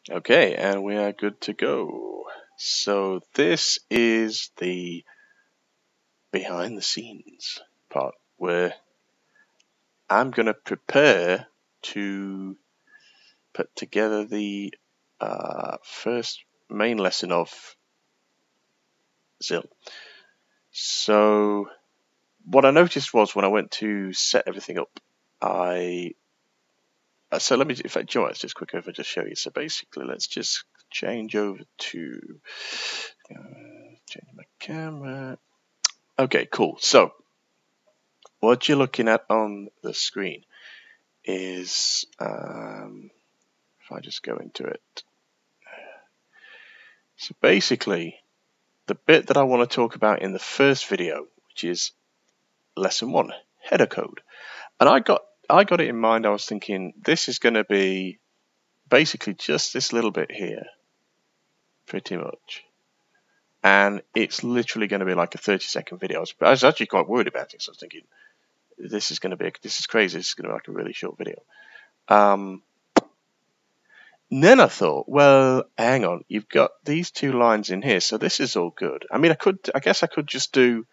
Okay, and we are good to go. So this is the behind the scenes part where I'm going to prepare to put together the first main lesson of ZIL. So what I noticed was when I went to set everything up, so let me, in fact, let's just quick over just show you. So basically, let's just change over to change my camera. Okay, cool. So what you're looking at on the screen is, if I just go into it. So basically, the bit that I want to talk about in the first video, which is lesson 1, header code. And I got it in mind. I was thinking this is going to be basically just this little bit here, pretty much. And it's literally going to be like a 30-second video. I was actually quite worried about it. So I was thinking, this is crazy. This is going to be like a really short video. And then I thought, well, hang on. You've got these 2 lines in here, so this is all good. I mean, I guess I could just do,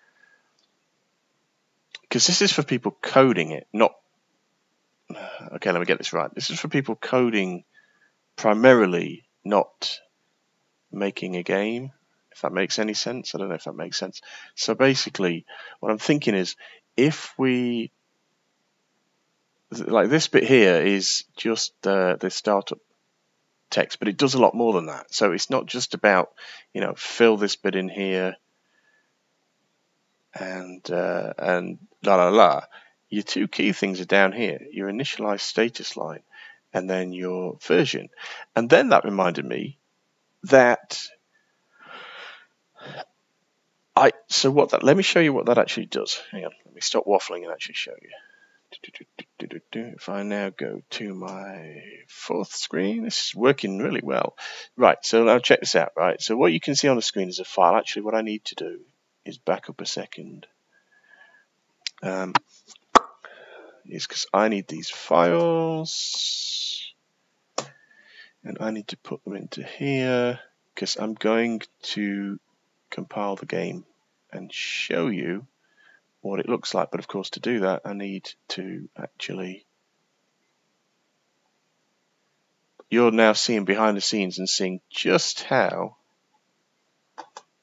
because this is for people coding it, not. Okay, let me get this right. This is for people coding primarily, not making a game. If that makes any sense. I don't know if that makes sense. So basically, what I'm thinking is, if we, like this bit here is just the startup text, but it does a lot more than that. So it's not just about, fill this bit in here and la la la. Your 2 key things are down here, your initialize status line and then your version. And then that reminded me that let me show you what that actually does. Hang on, let me stop waffling and actually show you. If I now go to my 4th screen, this is working really well. Right, so now check this out, right? So what you can see on the screen is a file. Actually, what I need to do is back up a second. Is because I need these files, and I need to put them into here, because I'm going to compile the game and show you what it looks like. But of course, to do that, I need to actually, you're now seeing behind the scenes and seeing just how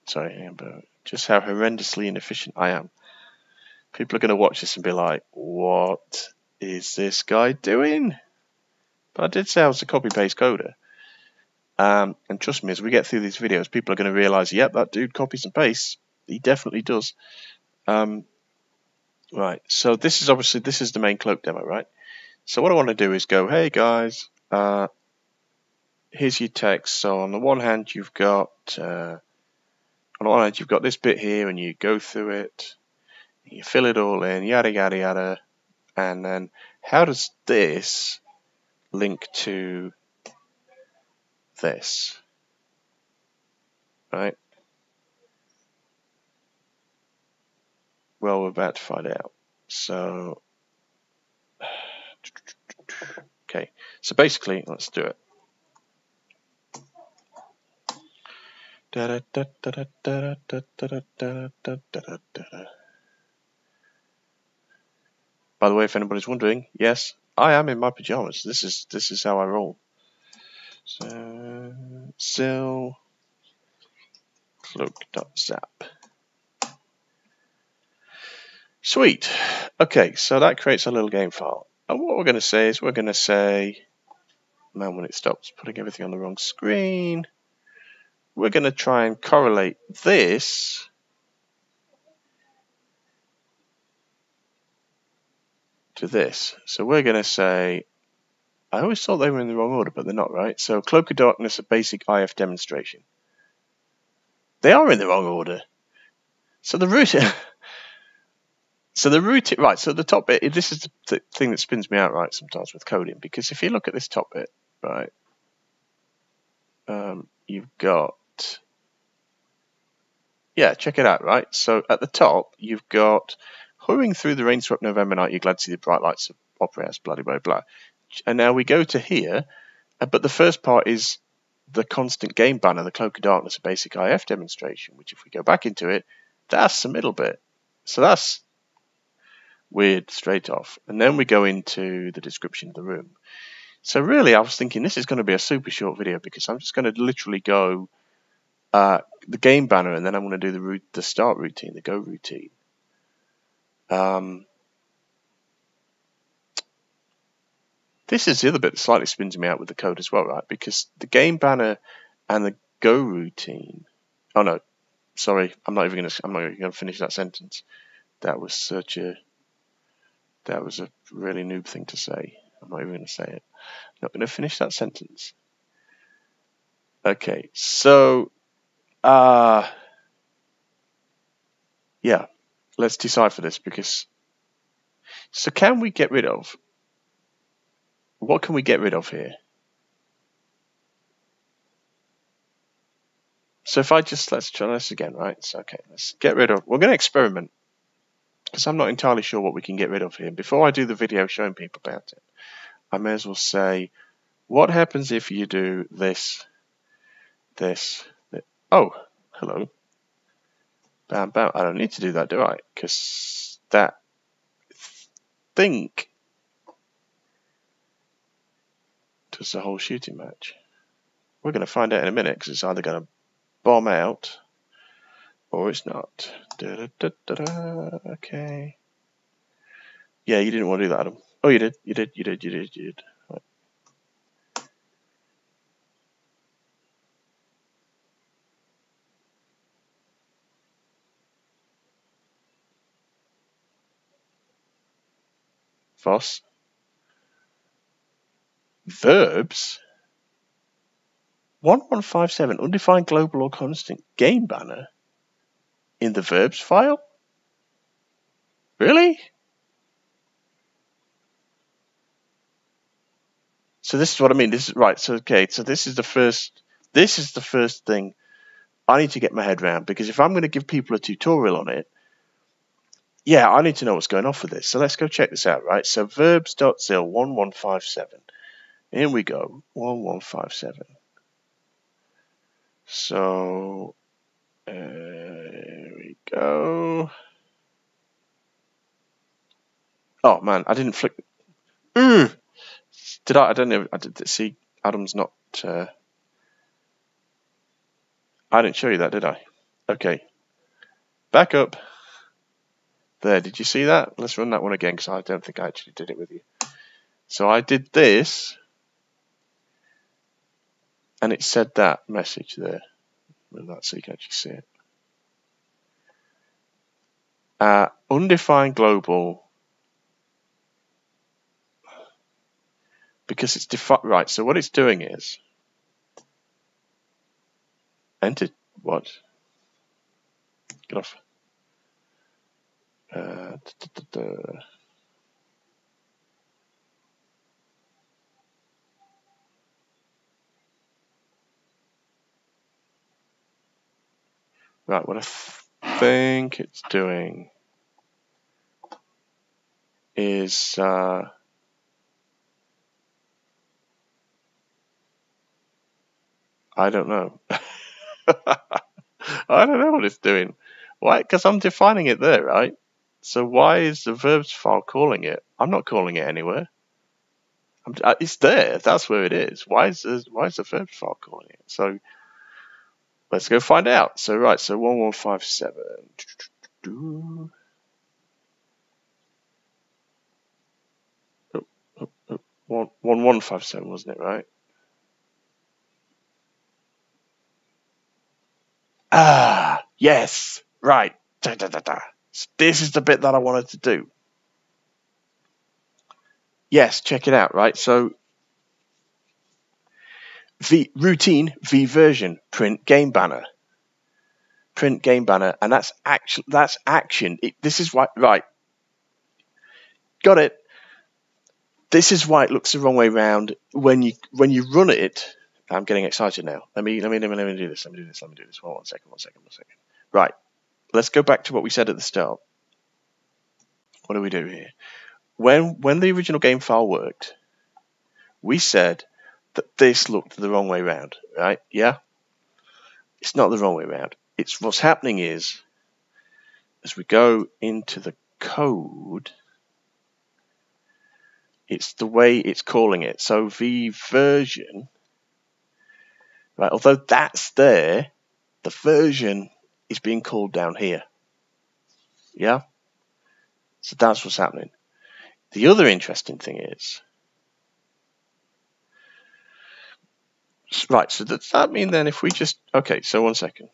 horrendously inefficient I am. People are going to watch this and be like, what is this guy doing? But I did say I was a copy-paste coder. And trust me, as we get through these videos, people are going to realize, yep, that dude copies and pastes. He definitely does. Right, so this is the main cloak demo, right? So what I want to do is go, hey guys, here's your text. So on the one hand, you've got this bit here, and you go through it, you fill it all in, yada yada yada, and then how does this link to this? Right? Well, we're about to find out. So, okay. So basically, let's do it. By the way, if anybody's wondering, yes, I am in my pajamas. This is how I roll. So, ZIL cloak.zap. Sweet. Okay, so that creates a little game file. And what we're going to say is man, when it stops putting everything on the wrong screen, we're going to try and correlate this to this. So we're going to say, I always thought they were in the wrong order, but they're not, right? So Cloak of Darkness, a basic IF demonstration. They are in the wrong order. So the root... So the top bit, this is the thing that spins me out, right, sometimes with coding, because if you look at this top bit, right, you've got, check it out, right? So at the top, you've got, hurrying through the rain-swept November night, you're glad to see the bright lights of Opera House, blah, blah, blah. And now we go to here, but the first part is the constant game banner, the Cloak of Darkness, a basic IF demonstration, which if we go back into it, that's the middle bit. So that's weird straight off. And then we go into the description of the room. So really, I was thinking this is going to be a super short video because I'm just going to literally go the game banner, and then I'm going to do the start routine, the go routine. This is the other bit that slightly spins me out with the code as well, right? Because the game banner and the go routine. Oh no, sorry, I'm not even going to finish that sentence. That was a really noob thing to say. I'm not even going to say it. Not going to finish that sentence. Okay, so yeah, let's decipher this because. So can we get rid of? What can we get rid of here? So if I just, let's try this again, right? So, okay, let's get rid of, we're going to experiment because I'm not entirely sure what we can get rid of here. Before I do the video showing people about it, I may as well say, what happens if you do this. Oh, hello. Bam, bam. I don't need to do that, do I? Because that thing does the whole shooting match. We're going to find out in a minute because it's either going to bomb out or it's not. Okay. Yeah, you didn't want to do that, Adam. Oh, you did. You did. Right. Voss. Verbs. 1157 undefined global or constant game banner in the verbs file. Really? So this is what I mean. This is right. So okay. So this is the first. This is the first thing I need to get my head around because if I'm going to give people a tutorial on it, yeah, I need to know what's going on with this. So let's go check this out. Right. So verbs.zil 1157. Here we go. 1157. So here we go. Oh man, I didn't flick. Did I? I don't know. I did see. Adam's not. I didn't show you that, did I? Okay. Back up. There. Did you see that? Let's run that one again because I don't think I actually did it with you. So I did this, and it said that message there. Move that so you can actually see it. Undefined global. Because it's defined. Right. So what it's doing is. Enter. What? Get off. Right, what I think it's doing is I don't know. I don't know what it's doing. Why? Because I'm defining it there, right? So why is the verbs file calling it? I'm not calling it anywhere. It's there. That's where it is. Why is the verbs file calling it? So let's go find out. So right. So 1157. 1157 wasn't it, right? Ah, yes, right. This is the bit that I wanted to do. Yes, check it out, right? So, V routine, V version, print game banner. Print game banner, and that's action. This is why, right. Got it. This is why it looks the wrong way round when you run it. I'm getting excited now. Let me do this. Let me do this. One second. Right. Let's go back to what we said at the start. What do we do here? When the original game file worked, we said that this looked the wrong way round, right? Yeah? It's not the wrong way round. It's what's happening is, as we go into the code, it's the way it's calling it. So v version, right? Although that's there, the version is being called down here. Yeah? So that's what's happening. The other interesting thing is, right, so does that mean then if we just, okay, so 1 second.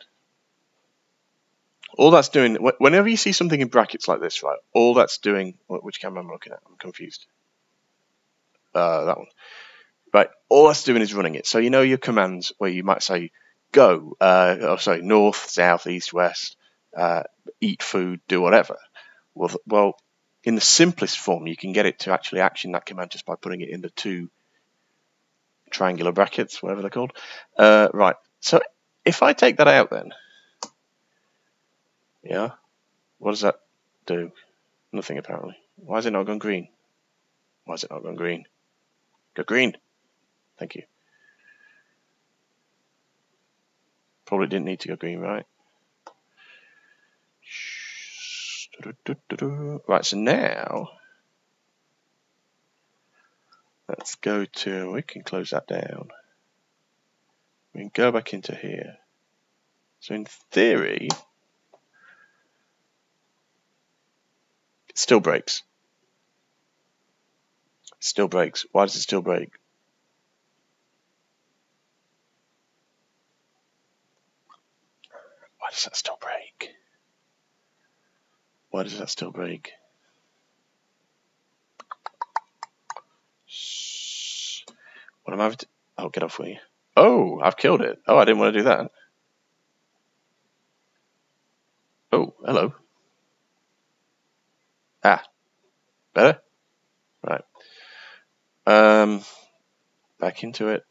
All that's doing, whenever you see something in brackets like this, right, all that's doing, which camera am I looking at? I'm confused. That one. Right, all that's doing is running it. So you know your commands where you might say go, north, south, east, west, eat food, do whatever. Well, in the simplest form, you can get it to actually action that command just by putting it in the two triangular brackets, whatever they're called. Right, so if I take that out then, yeah, what does that do? Nothing apparently. Why has it not gone green? Why has it not gone green? Go green. Thank you. Probably didn't need to go green, right? Right, so now let's go to, we can close that down. We can go back into here. So in theory, it still breaks. It still breaks. Why does it still break? Why does that still break? Why does that still break? What am I having to... Oh, get off with you. Oh, I've killed it. Oh, I didn't want to do that. Oh, hello. Ah, better? Right. Back into it.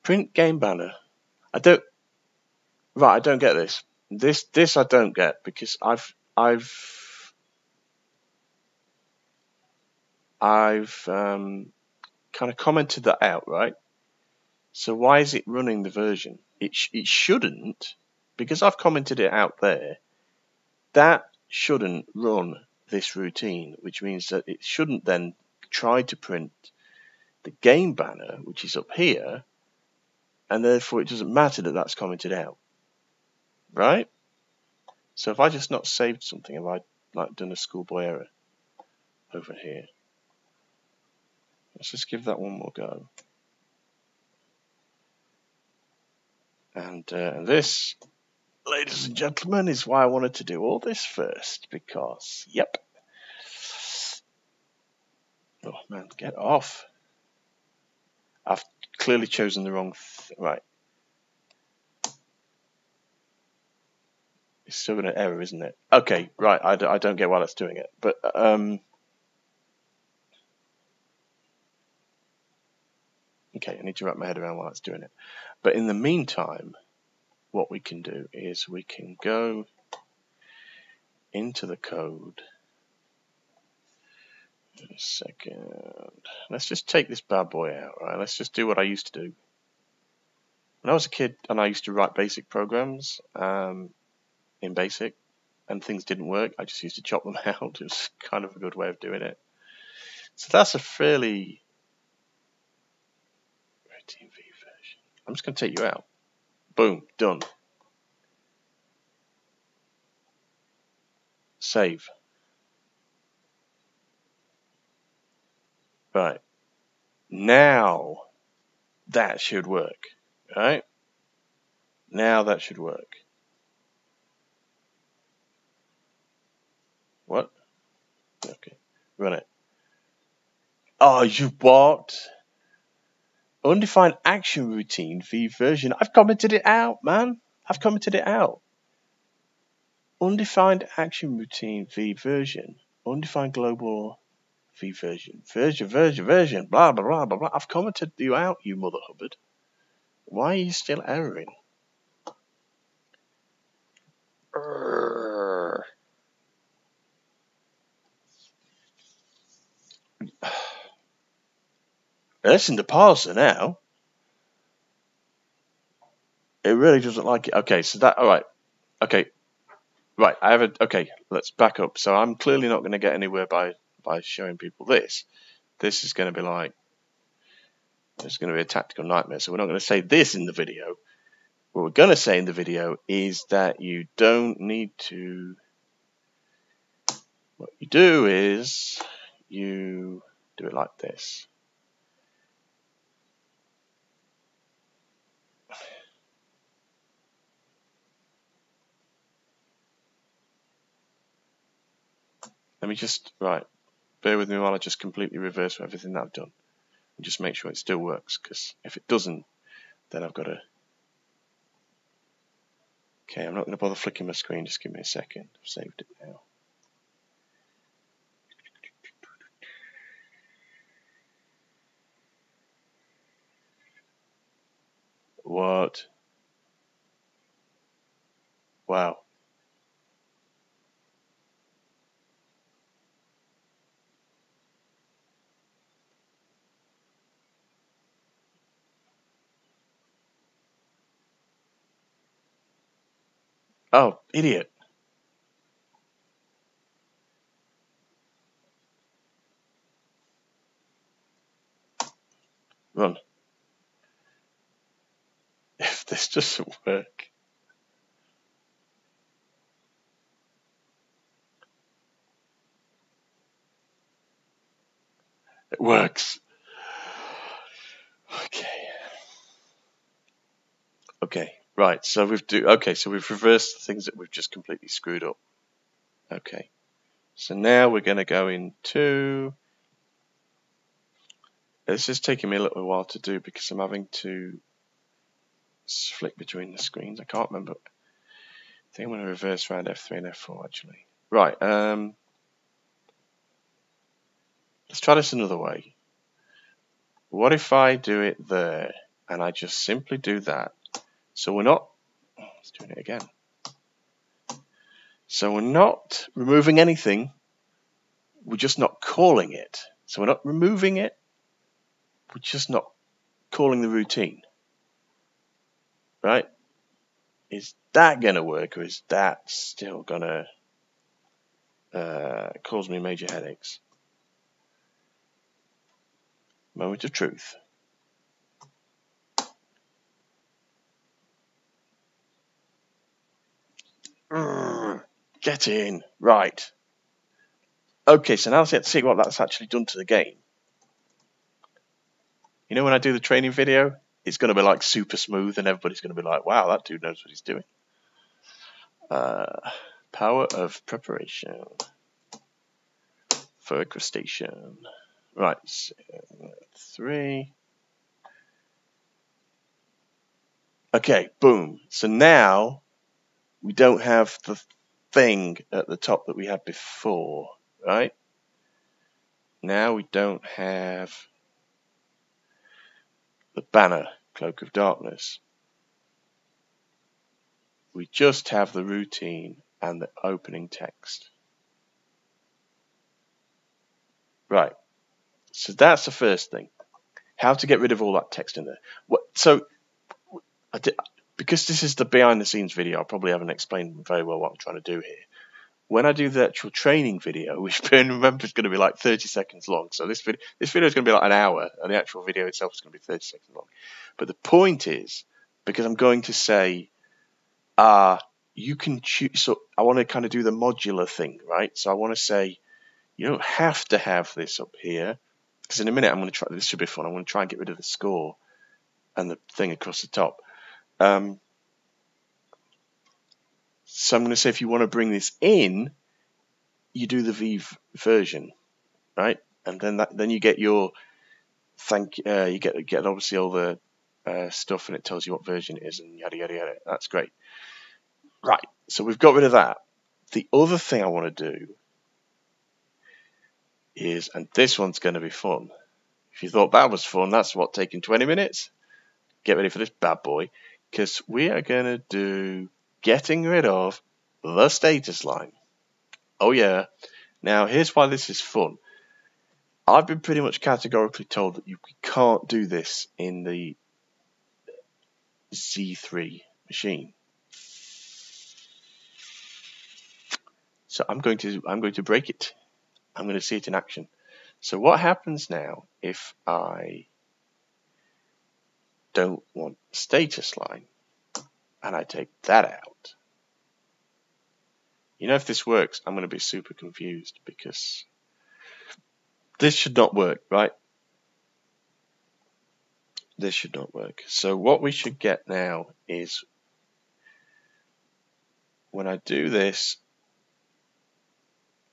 Print game banner. I don't get this. This I don't get because I've kind of commented that out, right? So why is it running the version? It shouldn't, because I've commented it out there. That shouldn't run this routine, which means that it shouldn't then try to print the game banner, which is up here, and therefore it doesn't matter that that's commented out, right? So if I just not saved something, have I like done a schoolboy error over here? Let's just give that one more go. And this, ladies and gentlemen, is why I wanted to do all this first, because, yep. Oh man, get off. I've clearly chosen the wrong right. It's still going to error, isn't it? Okay, right, I don't get why that's doing it. But, okay, I need to wrap my head around why it's doing it. But in the meantime, what we can do is we can go into the code. In a second. Let's just take this bad boy out, right? Let's just do what I used to do. When I was a kid and I used to write basic programs in BASIC and things didn't work, I just used to chop them out. It was kind of a good way of doing it. So that's a fairly routine V version. I'm just going to take you out. Boom, done. Save. Right. Now that should work. Right? Now that should work. What? Okay. Run it. Oh, you what? Undefined action routine V version. I've commented it out, man. I've commented it out. Undefined action routine V version. Undefined global V version. Version. Blah, blah, blah, blah, blah. I've commented you out, you mother hubbard. Why are you still erroring? That's in the parser now. It really doesn't like it. Okay, so that, all right. Okay, right. I have a. Okay, let's back up. So I'm clearly not going to get anywhere by showing people this. This is going to be like, it's going to be a tactical nightmare. So we're not going to say this in the video. What we're going to say in the video is that you don't need to. What you do is you do it like this. Let me just, right, bear with me while I just completely reverse everything that I've done. And just make sure it still works, because if it doesn't, then I've got to... Okay, I'm not going to bother flicking my screen, just give me a second. I've saved it now. What? Wow. Oh, idiot. Run. If this doesn't work... It works. Okay. Okay, right, so we've reversed the things that we've just completely screwed up. Okay. So now we're going to go into... This is taking me a little while to do because I'm having to flick between the screens. I can't remember. I think I'm going to reverse around F3 and F4 actually. Right, let's try this another way. What if I do it there and I just simply do that? So we're not... Let's do it again. So we're not removing anything. We're just not calling it. So we're not removing it. We're just not calling the routine. Right? Is that going to work, or is that still going to cause me major headaches? Moment of truth. Get in. Right. Okay, so now let's see what that's actually done to the game. You know, when I do the training video, it's going to be like super smooth and everybody's going to be like, wow, that dude knows what he's doing. Power of preparation for a crustacean. Right, so 3. Okay, boom. So now we don't have the thing at the top that we had before, right? Now we don't have the banner, Cloak of Darkness. We just have the routine and the opening text. Right, so that's the first thing. How to get rid of all that text in there. Because this is the behind the scenes video, I probably haven't explained very well what I'm trying to do here. When I do the actual training video, which remember is going to be like 30 seconds long, so this video is going to be like an hour, and the actual video itself is going to be 30 seconds long. But the point is, because I'm going to say, you can choose. So I want to kind of do the modular thing, right? So I want to say, you don't have to have this up here, because in a minute I'm going to try. This should be fun. I'm going to try and get rid of the score and the thing across the top. So I'm going to say if you want to bring this in, you do the V version, right? And then you get your you get obviously all the stuff, and it tells you what version it is, and yada yada yada. That's great. Right. So we've got rid of that. The other thing I want to do is, and this one's going to be fun. If you thought that was fun, that's what, taking 20 minutes? Get ready for this bad boy, because we are going to do getting rid of the status line. Oh yeah. Now here's why this is fun. I've been pretty much categorically told that you can't do this in the Z3 machine. So I'm going to break it. I'm going to see it in action. So what happens now if I don't want status line and I take that out? You know, if this works, I'm going to be super confused because this should not work, right? This should not work. So what we should get now is when I do this,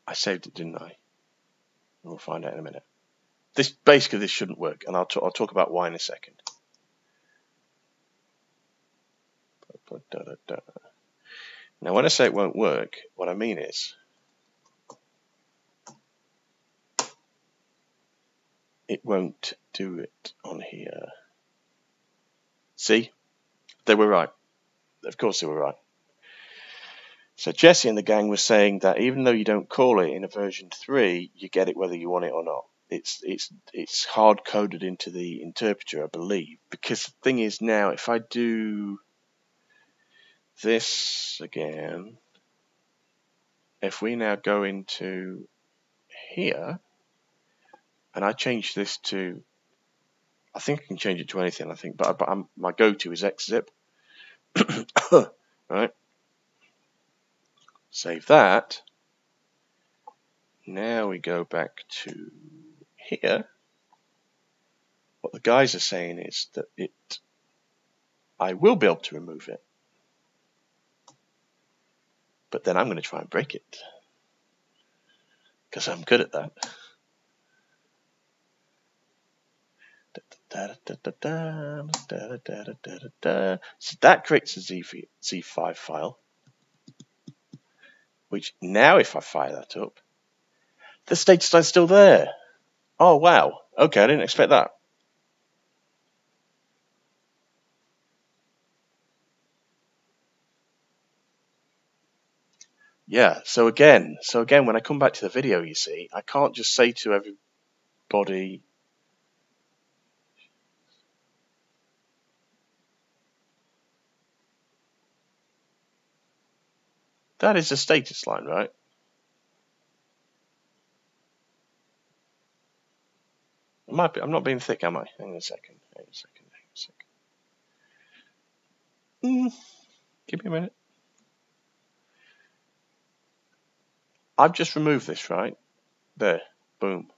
I saved it, didn't I? We'll find out in a minute. This shouldn't work, and I'll talk about why in a second. Now, when I say it won't work, what I mean is it won't do it on here. See? They were right. Of course they were right. So Jesse and the gang were saying that even though you don't call it in a version 3, you get it whether you want it or not. It's hard coded into the interpreter, I believe. Because the thing is now, if I do this again, if we now go into here and I change this to, I think I can change it to anything, I think, but my go-to is xzip. Right, save that. Now we go back to here. What the guys are saying is that I will be able to remove it, but then I'm going to try and break it because I'm good at that. So that creates a Z5 file, which now if I fire that up, the status line's still there. Oh wow, okay, I didn't expect that. Yeah, so again, when I come back to the video, you see, I can't just say to everybody, that is a status line, right? I'm not being thick, am I? Hang on a second. Give me a minute. I've just removed this, right? There, boom.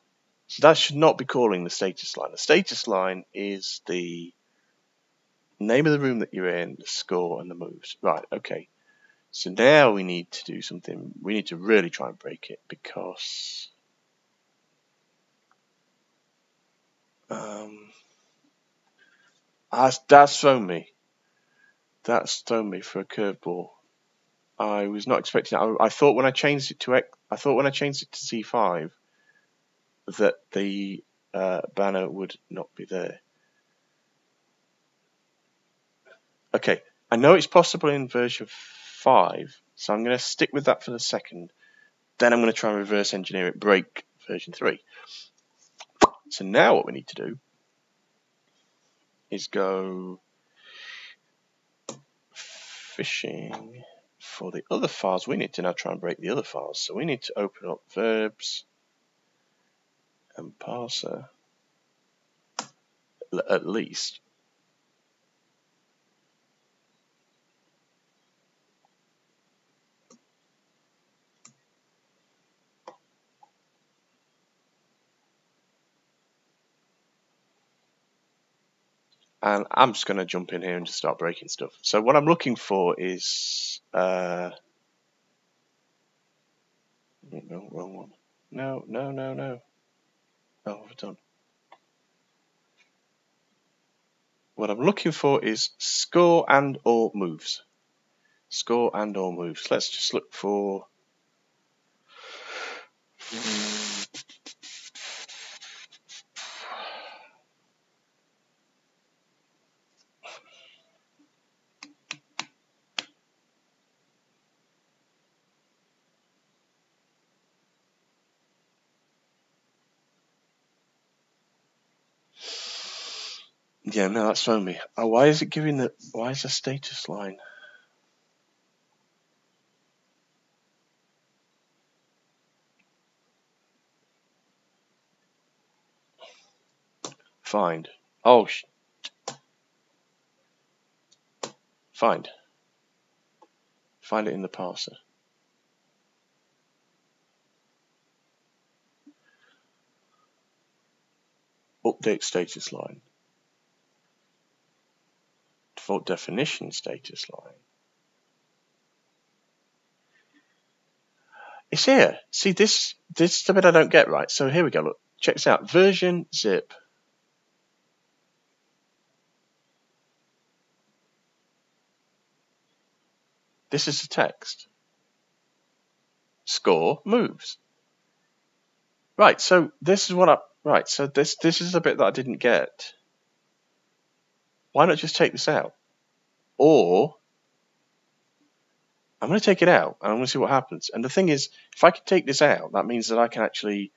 So that should not be calling the status line. The status line is the name of the room that you're in, the score, and the moves. Right, okay. So now we need to do something. We need to really try and break it because that's thrown me. That's thrown me for a curveball. I was not expecting that. I thought when I changed it to C5 that the banner would not be there. Okay, I know it's possible in version 5, so I'm going to stick with that for the second. Then I'm going to try and reverse engineer it, break version 3. So now what we need to do is go fishing for the other files. We need to now try and break the other files. So we need to open up verbs and parser at least. And I'm just going to jump in here and just start breaking stuff. So what I'm looking for is no, wrong one. No. Oh, what have I done? What I'm looking for is score and or moves. Score and or moves. Let's just look for Yeah, no, that's thrown me. Oh, why is it giving the? Why is the status line? Find. Oh, find. Find it in the parser. Update status line. Default definition status line. It's here. See, this is the bit I don't get right. So here we go. Look, check this out. Version zip. This is the text. Score moves. Right. So this is what I. Right. So this is the bit that I didn't get. Why not just take this out? Or I'm going to take it out and I'm going to see what happens. And the thing is, if I can take this out, that means that I can actually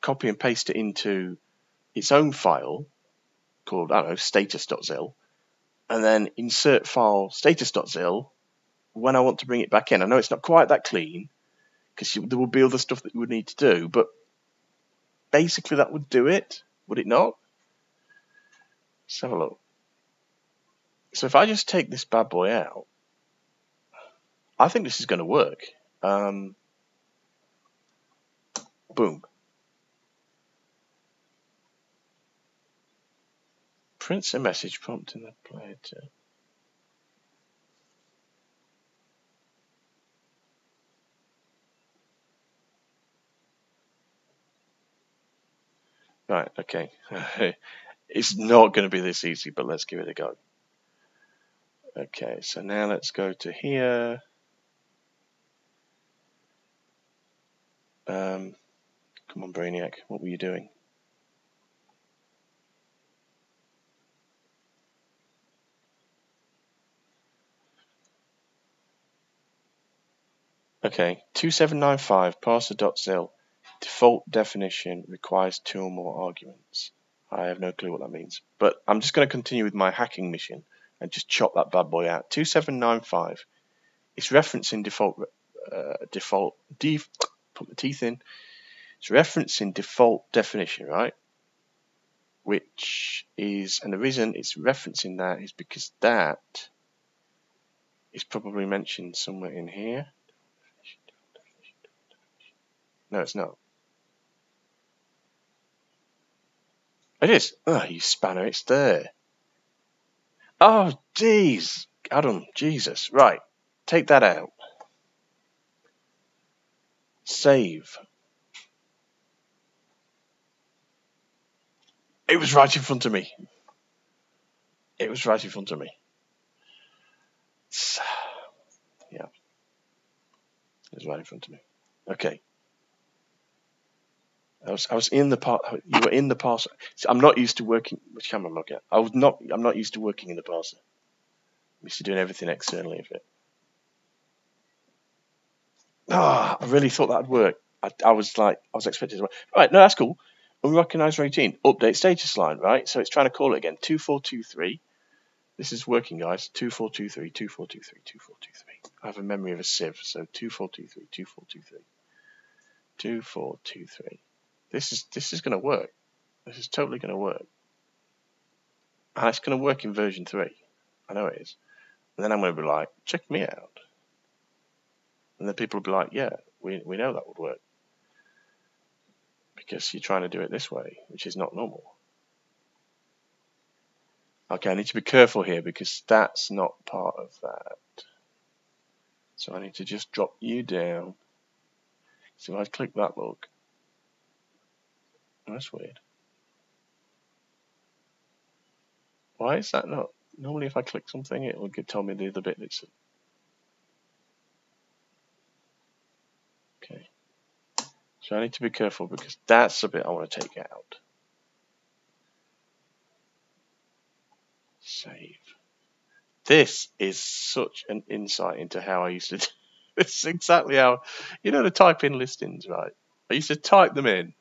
copy and paste it into its own file called, I don't know, status.zil, and then insert file status.zil when I want to bring it back in. I know it's not quite that clean because there would be other stuff that you would need to do, but basically that would do it, would it not? Let's have a look. So if I just take this bad boy out, I think this is going to work. Boom. Prints a message prompting the player to... Right, okay. It's not going to be this easy, but let's give it a go. Okay, so now let's go to here. Come on, Brainiac, what were you doing? Okay, 2795 parser.zil. Default definition requires 2 or more arguments. I have no clue what that means. But I'm just going to continue with my hacking mission and just chop that bad boy out. 2795. It's referencing put my teeth in. It's referencing default definition, right? Which is, and the reason it's referencing that is because that is probably mentioned somewhere in here. No, it's not. It is. Oh, you spanner, it's there. Oh, jeez. Adam, Jesus. Right. Take that out. Save. It was right in front of me. It was right in front of me. Yeah. It was right in front of me. Okay. I was in the part. You were in the parser. I'm not used to working. Which camera am I looking at? I'm not used to working in the parser. I'm used to doing everything externally of it. Ah, I really thought that'd work. I was expecting to work. Right, no, that's cool. Unrecognized routine. Update status line, right? So it's trying to call it again. 2423. This is working, guys. 2423, 2423, 2423. I have a memory of a sieve, so 2423, 2423, 2423. This is going to work. This is totally going to work. And it's going to work in version 3. I know it is. And then I'm going to be like, check me out. And then people will be like, yeah, we know that would work. Because you're trying to do it this way, which is not normal. Okay, I need to be careful here because that's not part of that. So I need to just drop you down. So if I click that, look. That's weird. Why is that not? Normally if I click something, it will tell me the other bit that's... Okay. So I need to be careful because that's the bit I want to take out. Save. This is such an insight into how I used to do. It's exactly how, to type in listings, right? I used to type them in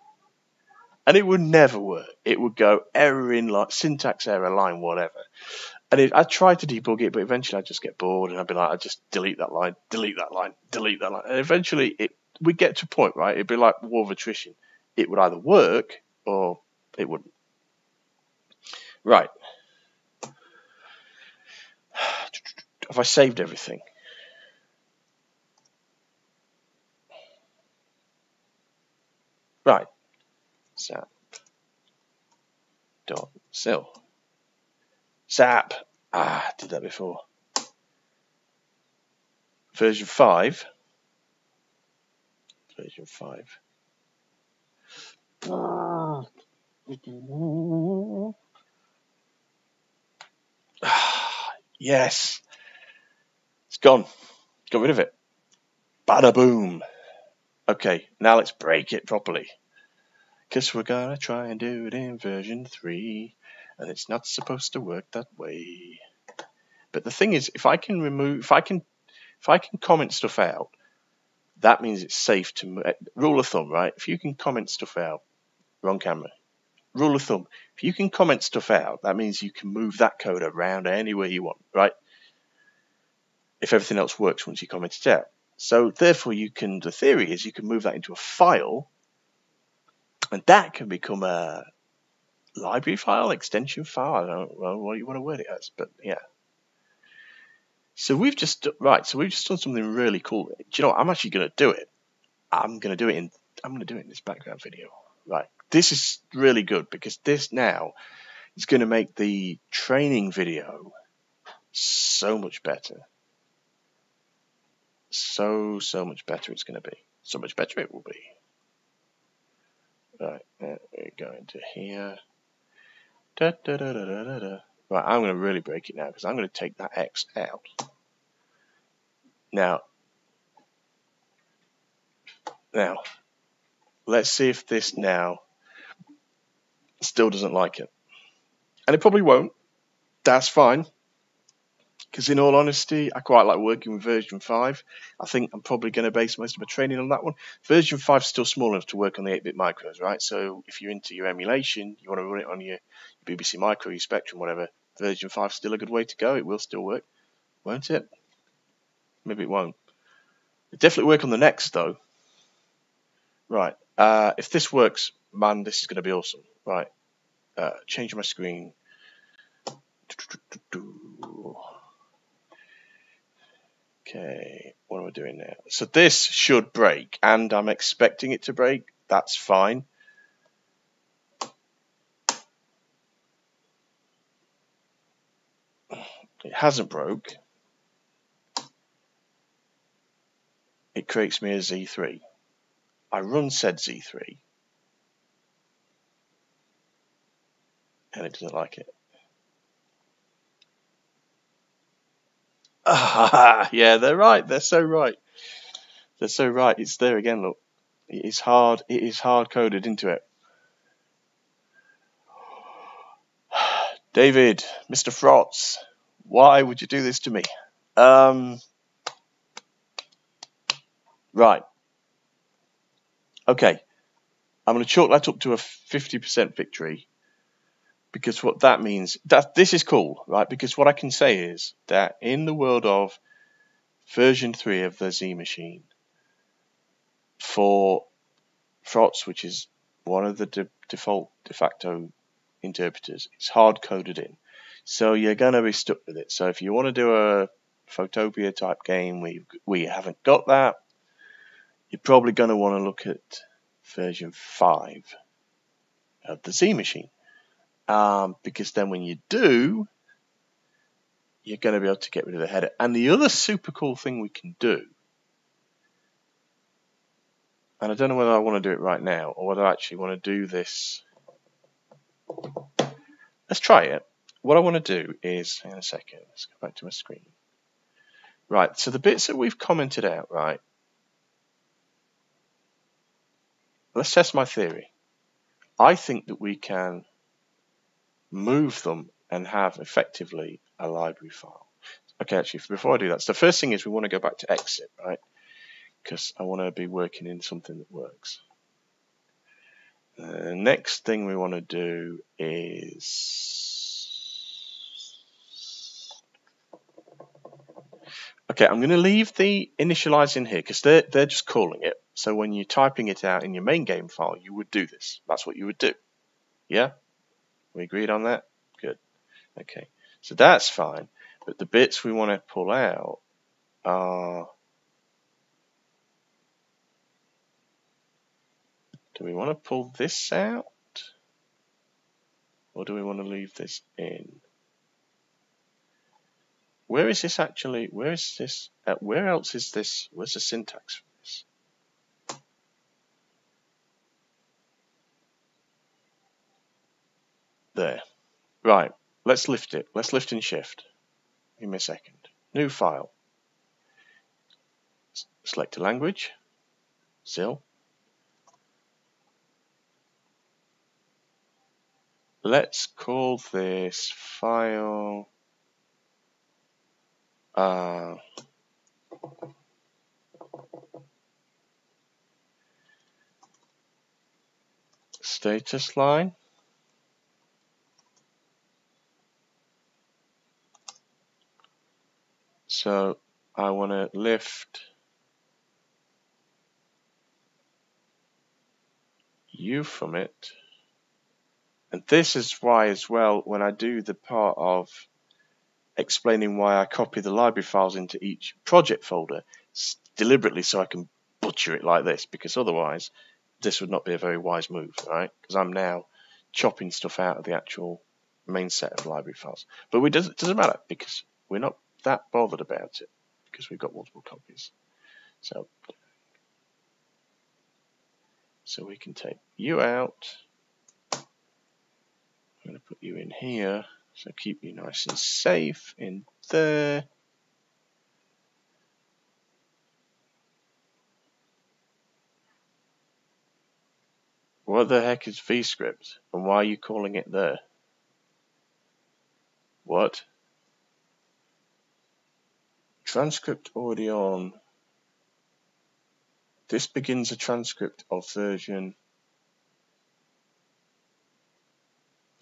And it would never work. It would go error in line, syntax error, line, whatever. And I tried to debug it, but eventually I'd just get bored and I'd be like, I'd just delete that line, delete that line, delete that line. And eventually we'd get to a point, right? It'd be like war of attrition. It would either work or it wouldn't. Right. Have I saved everything? Right. Zap.zil. Zap. I did that before. Version 5. Version 5. Yes. It's gone. Got rid of it. Bada boom. Okay, now let's break it properly. Because we're gonna try and do it in version 3. And it's not supposed to work that way. But the thing is, if I can comment stuff out, that means it's safe to, rule of thumb, right? If you can comment stuff out, wrong camera. Rule of thumb, if you can comment stuff out, that means you can move that code around anywhere you want, right? If everything else works once you comment it out. So therefore the theory is you can move that into a file, and that can become a library file, extension file, I don't know what you want to word it as, but yeah. So we've just done something really cool. Do you know what? I'm actually going to do it. I'm going to do it in this background video. Right. This is really good because this now is going to make the training video so much better. So much better it's going to be. So much better it will be. Right. We're going to here. Right. I'm going to really break it now because I'm going to take that X out. Now, let's see if this now still doesn't like it. And it probably won't. That's fine. Because in all honesty, I quite like working with version 5. I think I'm probably going to base most of my training on that one. Version 5 is still small enough to work on the 8-bit micros, right? So if you're into your emulation, you want to run it on your BBC Micro, your Spectrum, whatever, version 5 is still a good way to go. It will still work, won't it? Maybe it won't. It'll definitely work on the next, though. Right. If this works, man, this is going to be awesome. Right. Change my screen. Okay, what am I doing now? So this should break, and I'm expecting it to break. That's fine. It hasn't broke. It creates me a Z3. I run said Z3, and it doesn't like it. Ah, yeah, they're right. They're so right. They're so right. It's there again. Look, it is hard. It is hard coded into it. David, Mr. Frotz, why would you do this to me? Right. Okay. I'm going to chalk that up to a 50% victory. Because what that means, this is cool, right? Because what I can say is that in the world of version 3 of the Z machine, for Frotz, which is one of the default de facto interpreters, it's hard coded in. So you're going to be stuck with it. So if you want to do a Photopia type game where you haven't got that, you're probably going to want to look at version 5 of the Z machine. Because then when you do, you're going to be able to get rid of the header. And the other super cool thing we can do, and I don't know whether I want to do it right now or whether I actually want to do this. Let's try it. What I want to do is, hang on a second, let's go back to my screen. Right, so the bits that we've commented out, right, let's test my theory. I think that we can move them and have effectively a library file. Okay, actually, before I do that, so the first thing is we want to go back to exit, right? Because I want to be working in something that works. Next thing we want to do is... Okay, I'm going to leave the initialize in here because they're just calling it. So when you're typing it out in your main game file, you would do this. That's what you would do. Yeah? We agreed on that? Good. Okay, so that's fine. But the bits we want to pull out are... Do we want to pull this out? Or do we want to leave this in? Where is this actually? Where is this? Where else is this? Where's the syntax for this? There. Right. Let's lift it. Let's lift and shift. Give me a second. New file. Select a language. ZIL. Let's call this file status line. So I want to lift U from it. And this is why as well, when I do the part of explaining why I copy the library files into each project folder, deliberately so I can butcher it like this, because otherwise this would not be a very wise move, right? Because I'm now chopping stuff out of the actual main set of library files. But it doesn't matter, because we're not that bothered about it, because we've got multiple copies. So we can take you out. I'm going to put you in here, so keep you nice and safe in there. What the heck is VScript, and why are you calling it there? What? Transcript already on. This begins a transcript of version.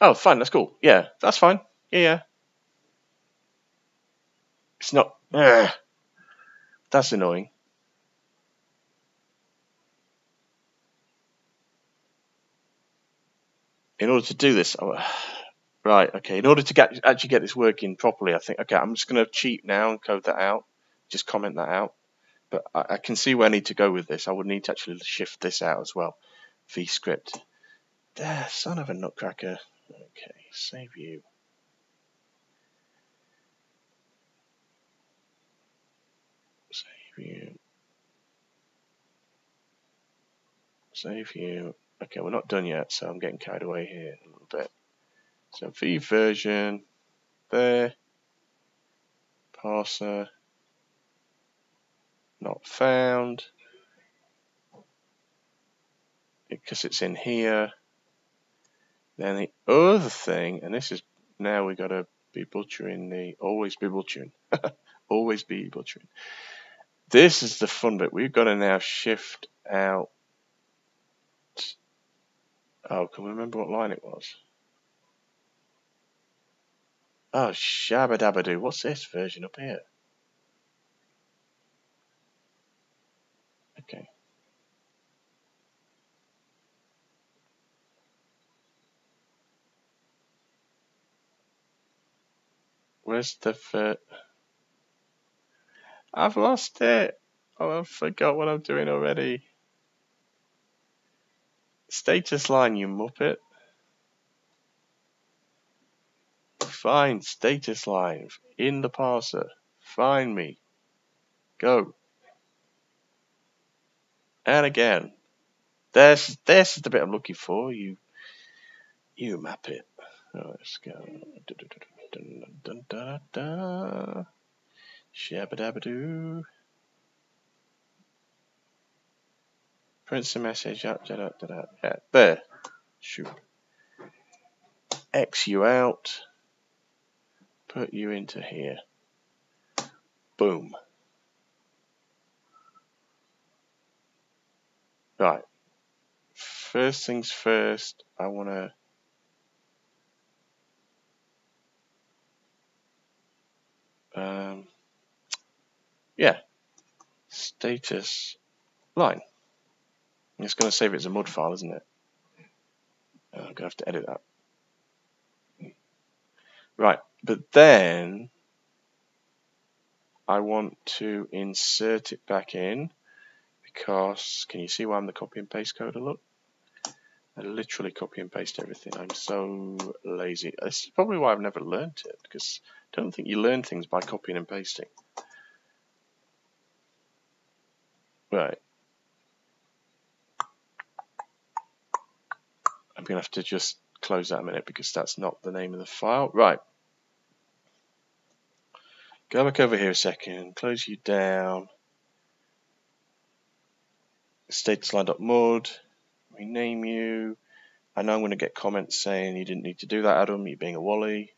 Oh, fine, that's cool. Yeah, that's fine. Yeah. It's not. That's annoying. In order to do this, right, okay, in order to actually get this working properly, I think, okay, I'm just going to cheat now and code that out. Just comment that out. But I can see where I need to go with this. I would need to actually shift this out as well. VScript. Son of a nutcracker. Okay, save you. Save you. Save you. Okay, we're not done yet, so I'm getting carried away here a little bit. So V version there. Parser. Not found. Because it's in here. Then the other thing, and this is now we got to be butchering the always be butchering. Always be butchering. This is the fun bit. We've got to now shift out. Oh, can we remember what line it was? Oh, shabba dabba doo. What's this version up here? Okay. Where's the I've lost it. Oh, I forgot what I'm doing already. Status line, you muppet. Find status line in the parser. Find me. Go. And again. This is the bit I'm looking for. You map it. Oh, let's go. Shabba dabba doo. Print the message up. Yeah, there. Shoot. X you out. Put you into here. Boom. Right. first things first, I want to, yeah, status line. It's going to save it as a mud file, isn't it? I'm going to have to edit that. Right, but then I want to insert it back in because, can you see why I'm the copy and paste coder? Look, I literally copy and paste everything. I'm so lazy. This is probably why I've never learned it, because I don't think you learn things by copying and pasting. Right. I'm going to have to just close that a minute because that's not the name of the file. Right. Go back over here a second, close you down. Statusline.mud, rename you. I know I'm going to get comments saying you didn't need to do that, Adam, you're being a wally.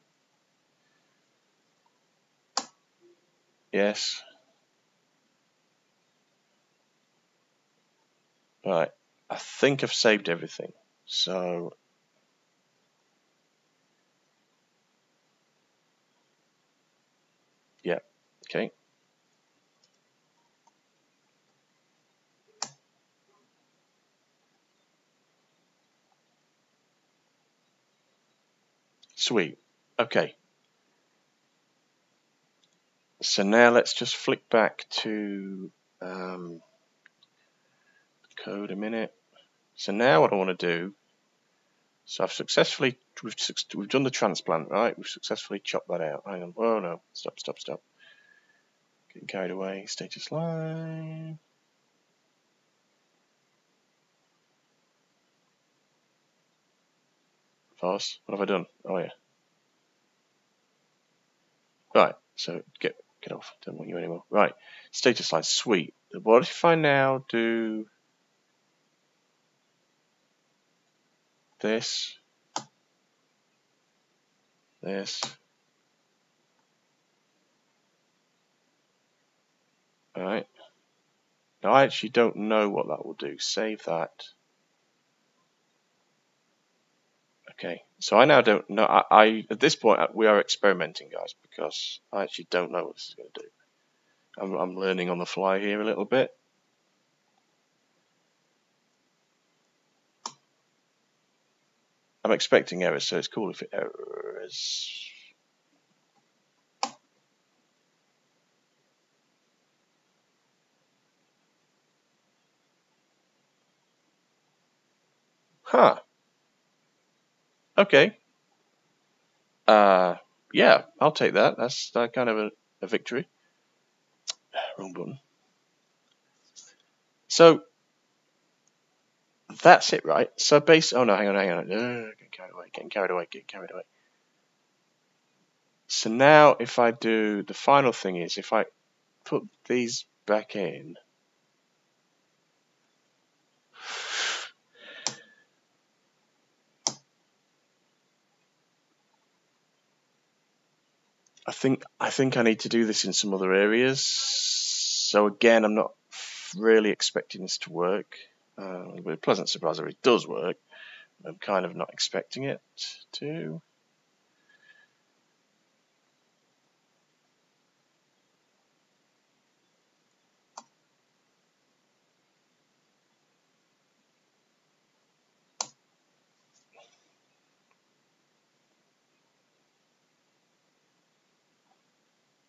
Yes. Right. I think I've saved everything. So yeah, okay. Sweet. Okay. So now let's just flick back to code a minute. So now what I want to do, so we've done the transplant, right? We've successfully chopped that out. Hang on. Oh no, stop. Getting carried away. Status line. False. What have I done? Oh yeah. Right. So get off. Don't want you anymore. Right. Status line. Sweet. What if I now do this? Alright. Now I actually don't know what that will do. Save that. Okay. So I now don't know. I at this point we are experimenting, guys, because I actually don't know what this is going to do. I'm learning on the fly here a little bit. I'm expecting errors, so it's cool if it errors. Huh. Okay. Yeah, I'll take that. That's kind of a victory. Wrong button. So that's it, right? So oh no, hang on. Getting carried away. So now if I do, the final thing is if I put these back in, I think I need to do this in some other areas. So again, I'm not really expecting this to work. With a pleasant surprise, if it does work, I'm kind of not expecting it to.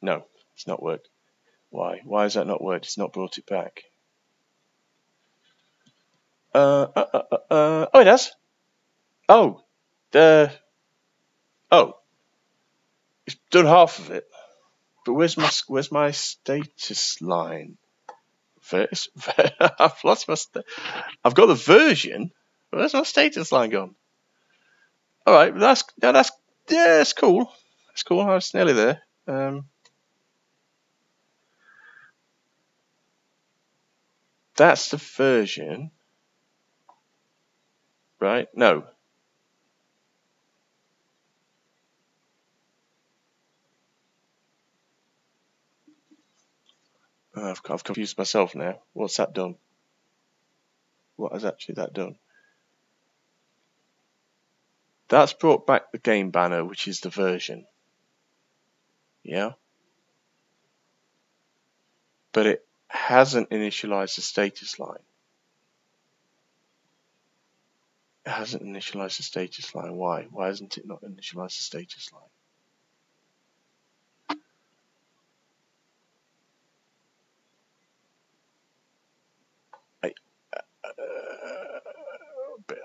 No, it's not worked. Why? Why has that not worked? It's not brought it back. Oh, it has. Oh, oh, it's done half of it. But where's my status line? I've lost my. I've got the version. Where's my status line gone? All right, that's cool. That's cool. I was nearly there. That's the version, right? No. I've confused myself now. What's that done? What has actually that done? That's brought back the game banner, which is the version. Yeah. But it hasn't initialized the status line. It hasn't initialized the status line. Why? Why hasn't it not initialized the status line?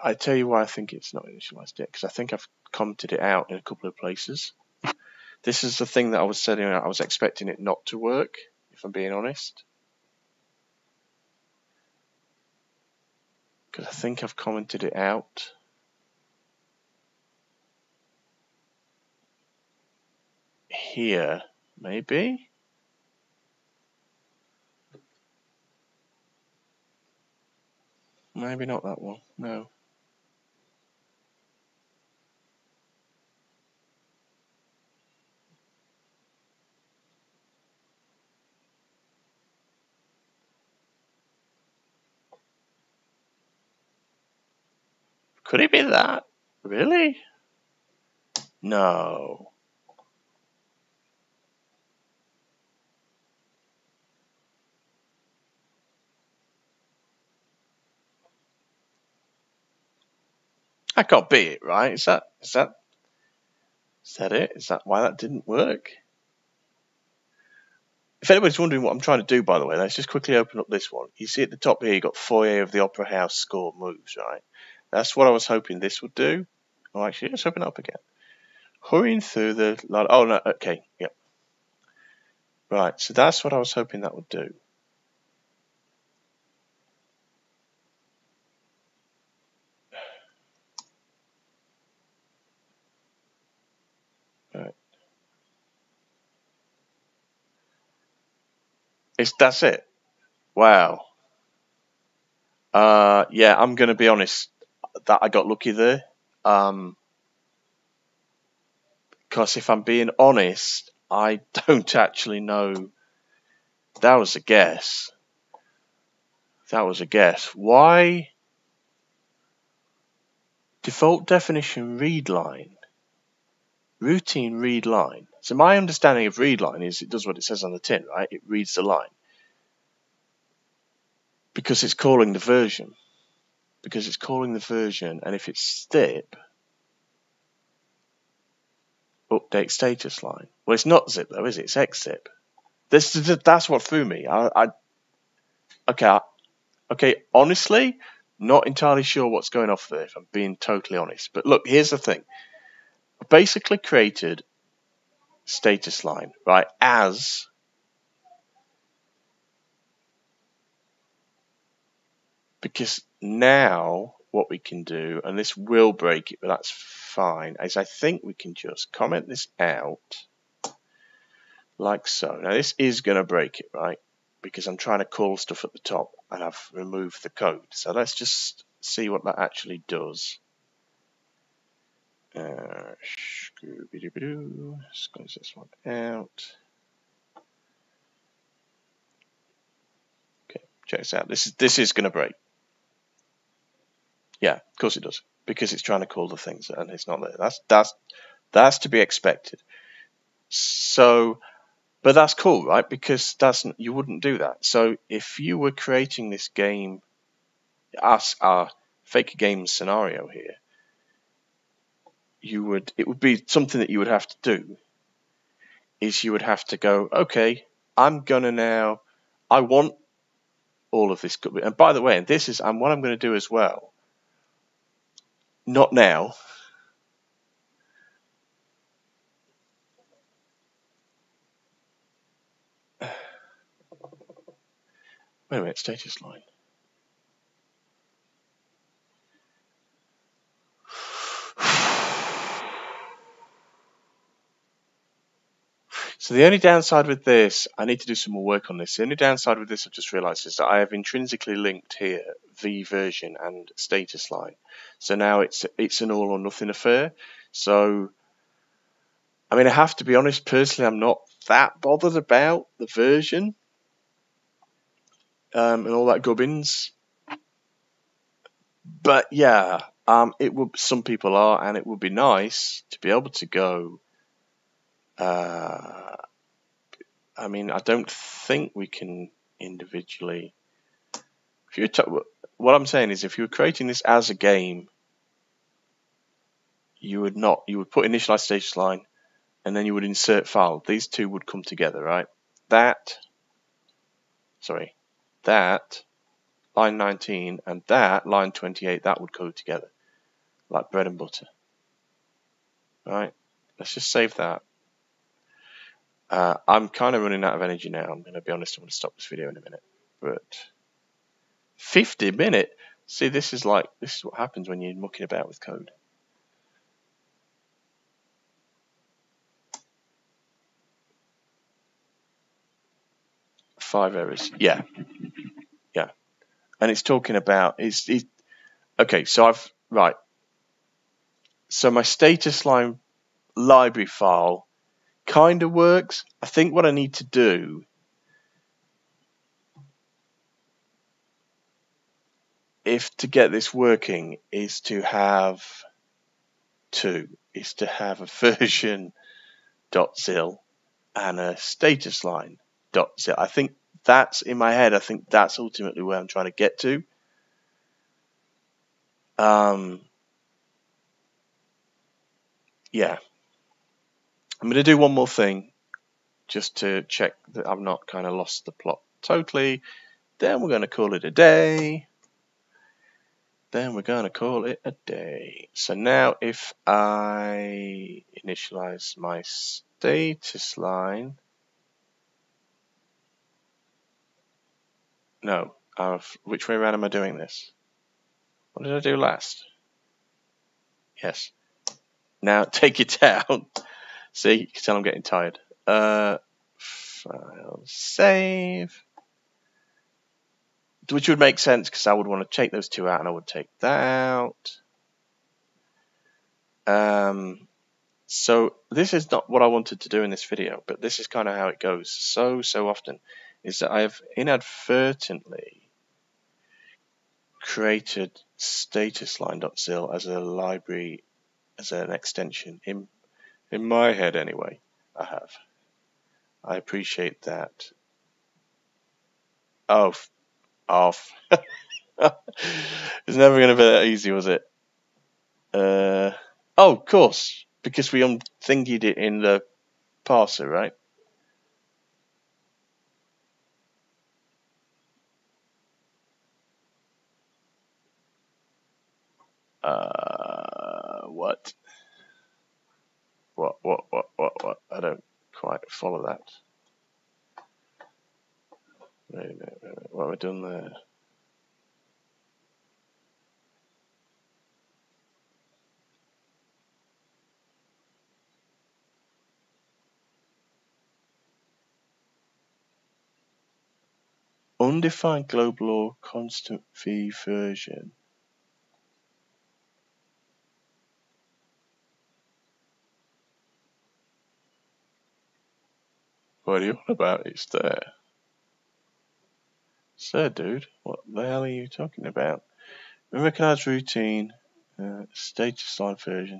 I tell you why I think it's not initialized yet, because I think I've commented it out in a couple of places. This is the thing that I was setting out. I was expecting it not to work, if I'm being honest. Because I think I've commented it out. Here, maybe? Maybe not that one, no. Could it be that? Really? No. That can't be it, right? Is that it? Is that why that didn't work? If anybody's wondering what I'm trying to do, by the way, let's just quickly open up this one. You see at the top here, you've got Foyer of the Opera House score moves, right? That's what I was hoping this would do. Oh, actually, let's open it up again. Hurrying through the... Oh, no, okay, yep. Right, so that's what I was hoping that would do. Right. That's it. Wow. Yeah, I'm going to be honest that I got lucky there. Because if I'm being honest, I don't actually know. That was a guess. That was a guess. Why? Default definition read line. Routine read line. So my understanding of read line is it does what it says on the tin, right? It reads the line. Because it's calling the version. Because it's calling the version, and if it's stip, update status line. Well, it's not zip though, is it? It's xzip. That's what threw me. Okay. Honestly, not entirely sure what's going off there, if I'm being totally honest. But look, here's the thing. I basically created status line, right, as because now what we can do, and this will break it, but that's fine, is I think we can just comment this out like so. Now this is going to break it, right, because I'm trying to call stuff at the top and I've removed the code. So let's just see what that actually does. Scooby-Doo. Let's close this one out. Okay, check this out. This is going to break. Yeah, of course it does, because it's trying to call the things and it's not there. That's to be expected. So, but that's cool, right? Because you wouldn't do that. So if you were creating this game, our Faker Games scenario here, it would be something that you would have to do. Is you would have to go, okay, I want all of this. And by the way, this is what I'm going to do as well. Not now. Wait a minute, status line. So the only downside with this, I need to do some more work on this. The only downside with this, I've just realised, is that I have intrinsically linked here V version and status line. So now it's an all or nothing affair. So, I mean, I have to be honest, personally, I'm not that bothered about the version and all that gubbins. But yeah, It would. Some people are, and it would be nice to be able to go. I mean, I don't think we can individually. If you what I'm saying is, if you were creating this as a game, you would not. You would put initialize status line, and then you would insert file. These two would come together, right? That line 19 and that line 28, that would go together like bread and butter. Right? Let's just save that. I'm kind of running out of energy now. I'm going to be honest. I'm going to stop this video in a minute. But 50 minutes. See, this is what happens when you're mucking about with code. Five errors. Yeah. And it's talking about okay. So So my status line library file kind of works. I think what I need to do to get this working is to have a version.zil and a status line.zil. I think that's in my head. I think that's ultimately where I'm trying to get to. Yeah. I'm going to do one more thing just to check that I've not kind of lost the plot totally. Then we're going to call it a day. So now if I initialize my status line. No, which way around am I doing this? What did I do last? Yes. Now take it down. See, you can tell I'm getting tired. File save. Which would make sense because I would want to take those two out and I would take that out. So this is not what I wanted to do in this video, but this is kind of how it goes so often, is that I have inadvertently created status line.zil as a library, as an extension in my head anyway. I appreciate that. Off. It's never going to be that easy, was it? Oh, of course, because we unthingied it in the parser, right? What? What? I don't quite follow that. Wait, what have I done there? Undefined global or constant v version. What are you on about? It's there. Sir, dude, what the hell are you talking about? Recognize routine, status line version.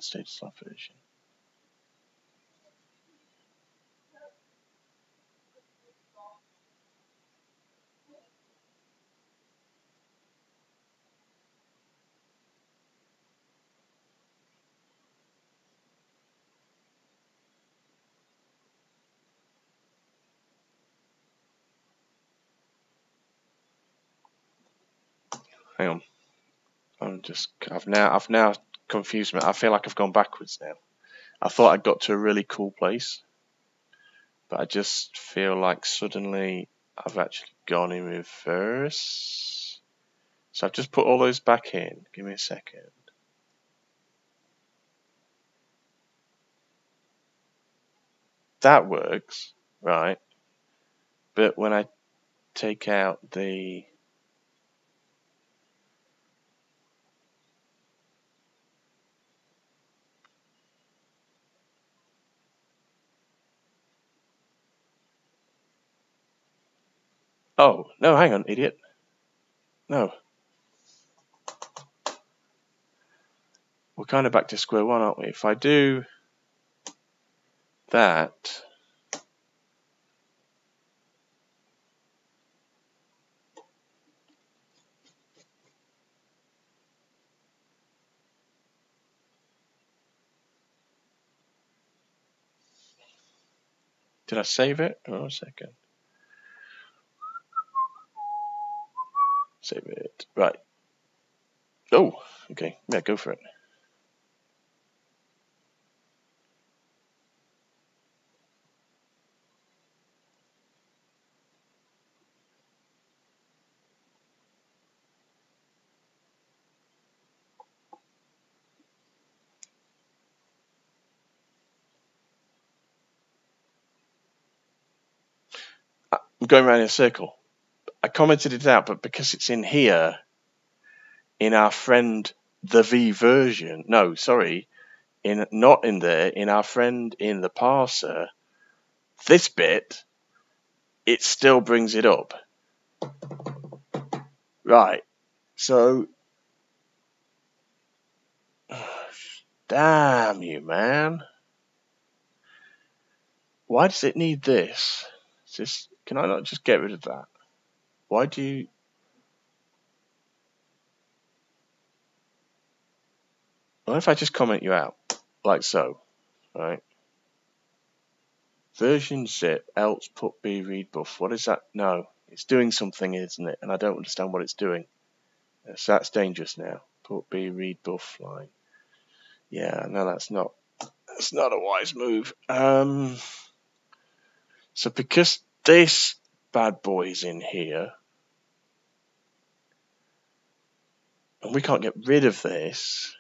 Hang on. I've now confused me. I feel like I've gone backwards now. I thought I'd got to a really cool place, but I just feel like suddenly I've actually gone in reverse. So I've just put all those back in. Give me a second. That works, right? But when I take out the oh, no, hang on, idiot. No. we're kind of back to square one, aren't we? If I do that, did I save it? Oh, a second. Save it. Right. Oh, okay. Yeah, go for it. I'm going around in a circle. I commented it out, but because it's in here, in our friend the V version, no, sorry, not in there, in our friend in the parser, this bit, it still brings it up. Right, so, damn you, man. Why does it need this? Can I not just get rid of that? Why do you... What if I just comment you out? Like so, right? Version zip, else put B read buff. What is that? No, it's doing something, isn't it? And I don't understand what it's doing. So that's dangerous now. Put B read buff line. Yeah, no, that's not a wise move. So because this bad boy's in here, and we can't get rid of this,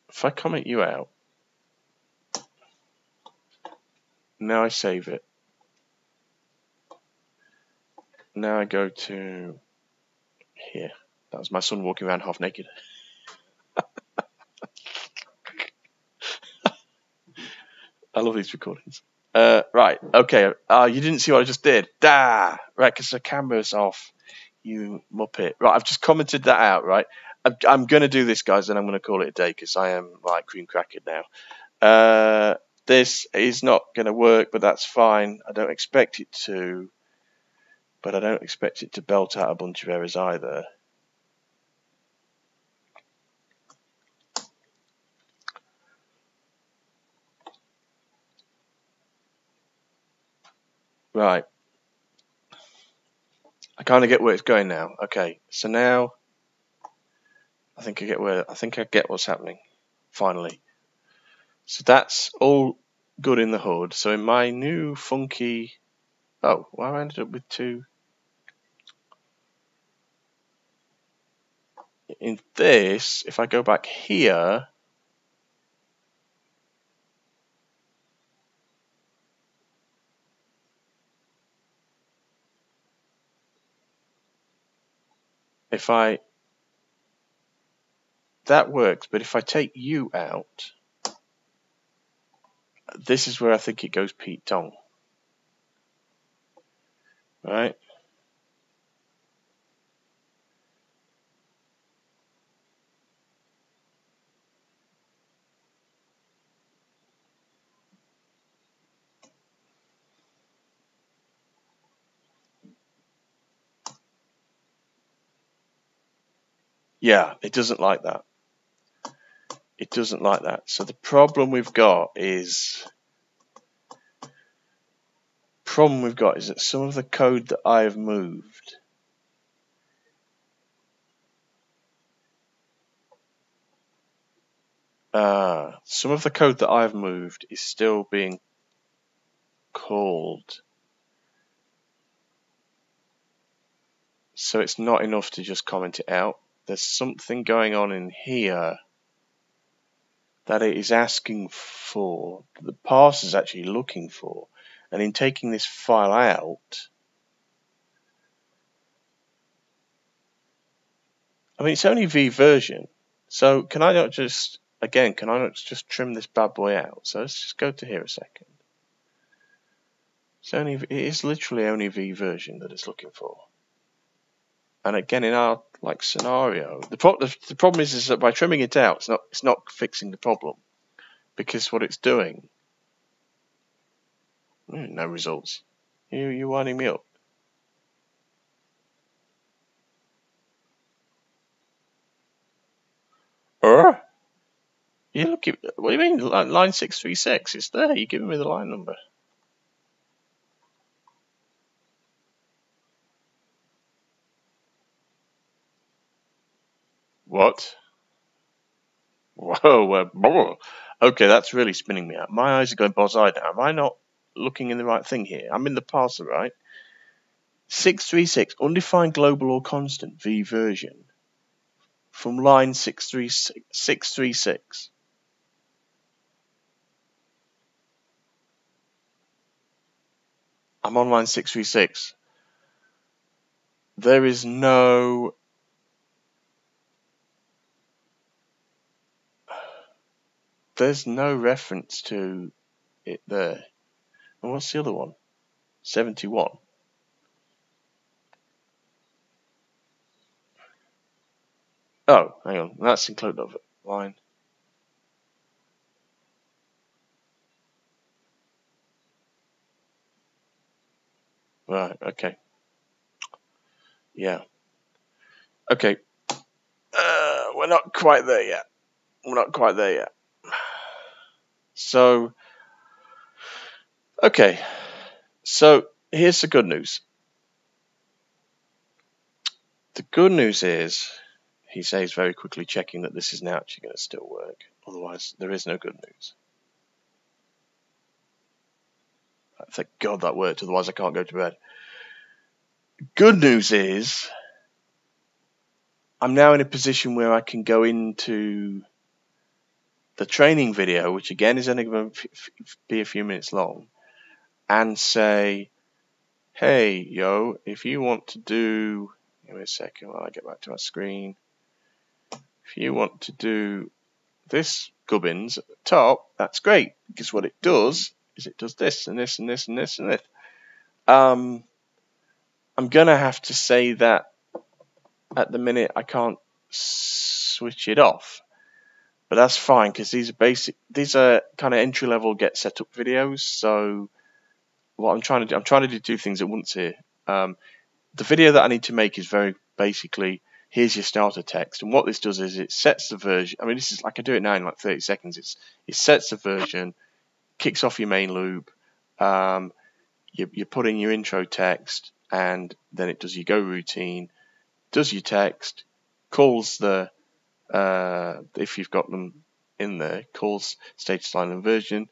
if I comment you out, now I save it. Now I go to here. That was my son walking around half naked. I love these recordings. Right, okay. You didn't see what I just did. Right, because the camera's off. You muppet. Right, I've just commented that out, right? I'm going to do this, guys, and I'm going to call it a day because I am, like, cream crackered now. This is not going to work, but that's fine. I don't expect it to. But I don't expect it to belt out a bunch of errors either. Right. I kind of get where it's going now. Okay, so now I think I get what's happening. Finally. So that's all good in the hood. So in my new funky... Oh, well, I ended up with two. In this, if I go back here, that works, but if I take you out, this is where I think it goes Pete Tong. Right? Yeah, it doesn't like that. It doesn't like that. So the problem we've got is that some of the code that I have moved is still being called. So it's not enough to just comment it out. There's something going on in here that it is asking for, the parser is actually looking for. And in taking this file out, I mean, it's only V version. So can I not just trim this bad boy out? So let's just go to here a second. It is literally only V version that it's looking for. And again, in our like scenario, the problem is that by trimming it out, it's not fixing the problem, because what it's doing, no results. You're winding me up. You look. What do you mean? Line 636. It's there. You're giving me the line number. What? Whoa. Okay, that's really spinning me out. My eyes are going boss-eyed now. Am I not looking in the right thing here? I'm in the parser, right? 636, undefined global or constant V version from line 636. I'm on line 636. There's no reference to it there. And what's the other one? 71. Oh, hang on. That's included of it. Line. Right, okay. Yeah. Okay. We're not quite there yet. So, okay. So, here's the good news. The good news is, he says very quickly, checking that this is now actually going to still work. Otherwise, there is no good news. Thank God that worked, otherwise I can't go to bed. Good news is, I'm now in a position where I can go into the training video, which again is only going to be a few minutes long, and say, hey, yo, if you want to do, give me a second while I get back to my screen. If you want to do this gubbins at the top, that's great, because what it does is it does this and this and this and this and this. I'm going to have to say that at the minute I can't switch it off. But that's fine, because these are kind of entry-level get set up videos. So what I'm trying to do two things at once here. The video that I need to make is very basically, here's your starter text, and what this does is it sets the version. I mean, this is like I do it now in like 30 seconds. It sets the version, kicks off your main loop. You put in your intro text, and then it does your go routine, does your text, calls the if you've got them in there, calls status line and version,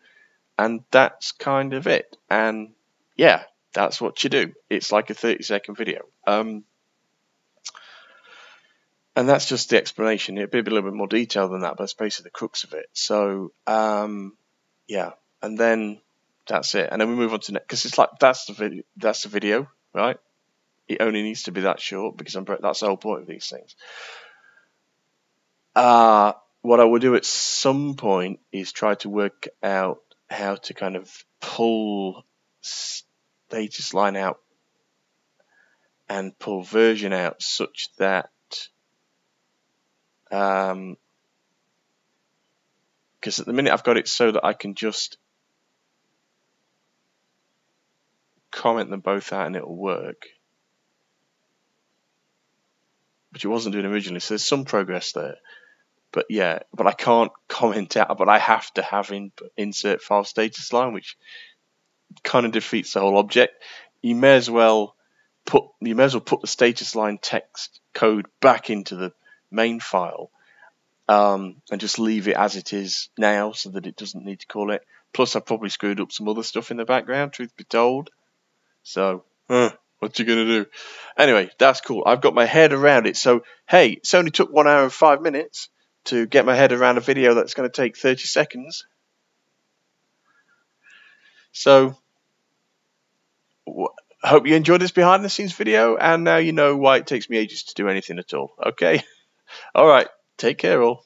and that's kind of it. And yeah, that's what you do. It's like a 30-second video. And that's just the explanation. It'd be a little bit more detailed than that, but that's basically the crux of it. So yeah, and then that's it. And then we move on to next, because it's like that's the video, right? It only needs to be that short, because that's the whole point of these things. What I will do at some point is try to work out how to kind of pull status line out and pull version out such that because at the minute I've got it so that I can just comment them both out and it'll work, which it wasn't doing originally, so there's some progress there. But yeah, but I can't comment out, but I have to have insert file status line, which kind of defeats the whole object. You may as well put the status line text code back into the main file, and just leave it as it is now, so that it doesn't need to call it. Plus, I've probably screwed up some other stuff in the background, truth be told. So, what you gonna do? Anyway, that's cool. I've got my head around it. So, hey, it's only took 1 hour and 5 minutes to get my head around a video that's going to take 30 seconds. So, I hope you enjoyed this behind the scenes video, and now you know why it takes me ages to do anything at all. Okay? Alright, take care all.